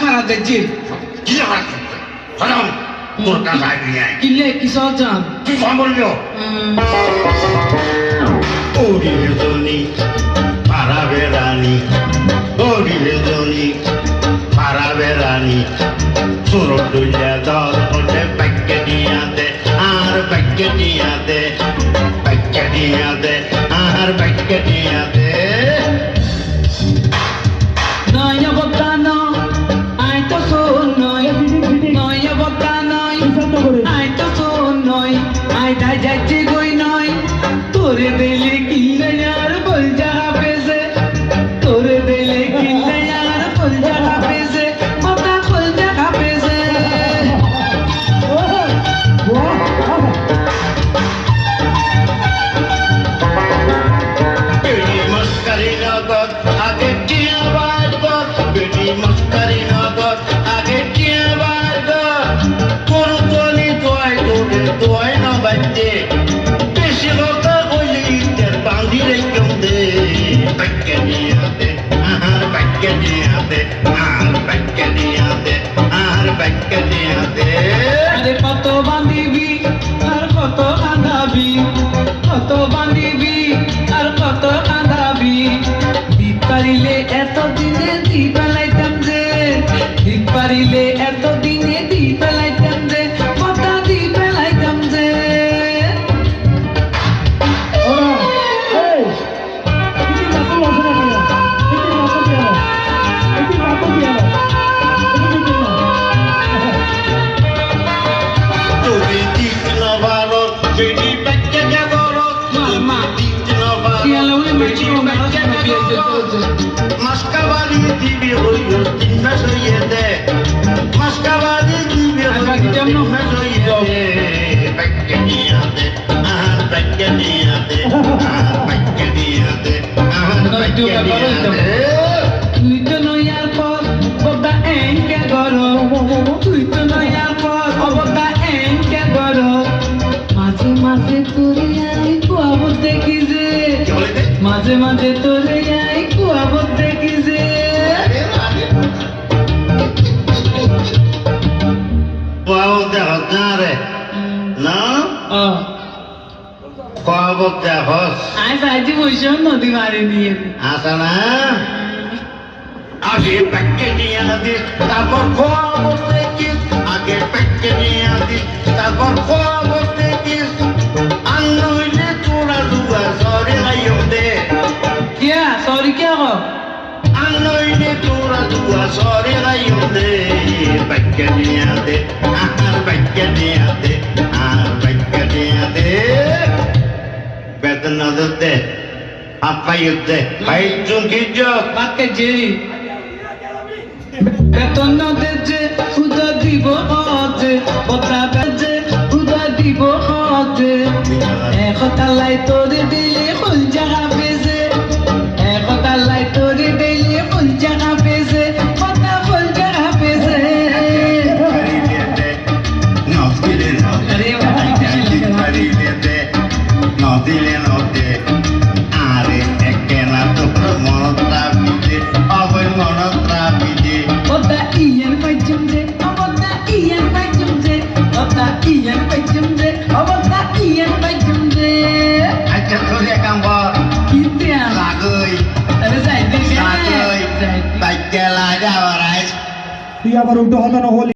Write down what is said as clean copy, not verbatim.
হারা দেখছি কি হারা হারাম তোর কাছে আইবি আই কিলে কিসব জান কি কম বললো ওরি বেদনি পারাবে রানী ওরি বেদনি পারাবে রানী সুর দুইয়া দর ওটে পাইকে দিয়া দে আর পাইকে দিয়া দে পাইকে দিয়া দে আর পাইকে দিয়া দে নয়া বতা ন আই তো শোন নয় নয়া বতা নয় আই তো শোন নয় আই দা যাচ্ছে গই নয় তোরে দিলে কিলে यार বল যাহা পেছে তোরে দিলে কিলে यार বল যাহা পেছে বতা বল যাহা পেছে বেড়ি মস্কারি নগদ আগে টিয়া বার গদ বেড়ি মস্কারি নগদ আগে টিয়া বার গদ কোন তলি তোয় তোরে তোয় না বাজে বেশি কথা কইলি তের বাঁধি রেখে দে বাক্যে দিয়া দে আর বাক্যে দিয়া দে আর বাক্যে দিয়া দে আর বাক্যে দিয়া দে আরে কত বাঁধিবি আর কত কাঁদাবি কত বাঁধিবি আর কত কাঁদাবি দিত পারিলে এত দিনে দি পেলাইতাম যে দিত পারিলে এত দিনে দি পেলাইতাম যে কথা দি পেলাইতাম যে তুমি দিক না ভারত বেটি বাক্যে জাগরত মা দিক না টিয়ালে ভারত উনি মেচি বেটি বাক্যে জাগরত মাসকাবাড়ি দিবি হইল তিন মাস হইয়ে দে মাসকাবাড়ি দিবি হইল তিন মাস হইয়ে দে বাক্যে দিয়া দে আর বাক্যে দিয়া দে আর বাক্যে দিয়া দে আর বাক্যে দিয়া দে তুই তো নয়ার পর বদা এনকে গরো তুই তো নয়ার পর বদা এনকে গরো মাঝে মাঝে তোরে আই কুয়াবত দেখি যে কি বলে দে মাঝে মাঝে তোরে আই কুয়াবত দেখি যে পাও দেখ না রে না ও পাও দেখ আই সাইজি বইছো নদী মারি নিয়ে আসা না আগে প্যাকে নিয়ে দিস তারপর খোয়াবো দেখিস আগে প্যাকে নিয়ে দিস তারপর খোয়াবো দেখিস আনইলে তোরা দুয়া সরে গাইও দে কিয়া সরি কিয়া গো আনইলে তোরা দুয়া সরে গাইও দে প্যাকে নিয়ে দে আর প্যাকে নিয়ে দে আর প্যাকে নিয়ে দে বেতন দে আপাইতে ভাই চুকি যোগ বাকে জেরি বেতন নদে যে উদা দিব হতে কথা বাজে উদা দিব হতে একতালাই তোরে দিলে ফুল জাগা পেছে একতালাই তোরে দিলে ফুল জাগা পেছে কথা ফুল জাগা পেছে নদিলে নদে আরে একে না তোর মনত রাখিতে অবৈ মনত রাখিতে কথা ইয়েন পাইছুম যে কথা ইয়েন পাইছুম যে কথা ইয়েন পাইছুম যে কথা ইয়েন পাইছুম যে আচ্ছা তোর কাম কর কিতিয়া লাগই আরে যাইতে লাগই বাইকে লাগা আবার তুই আবার উল্টো হতো না হলি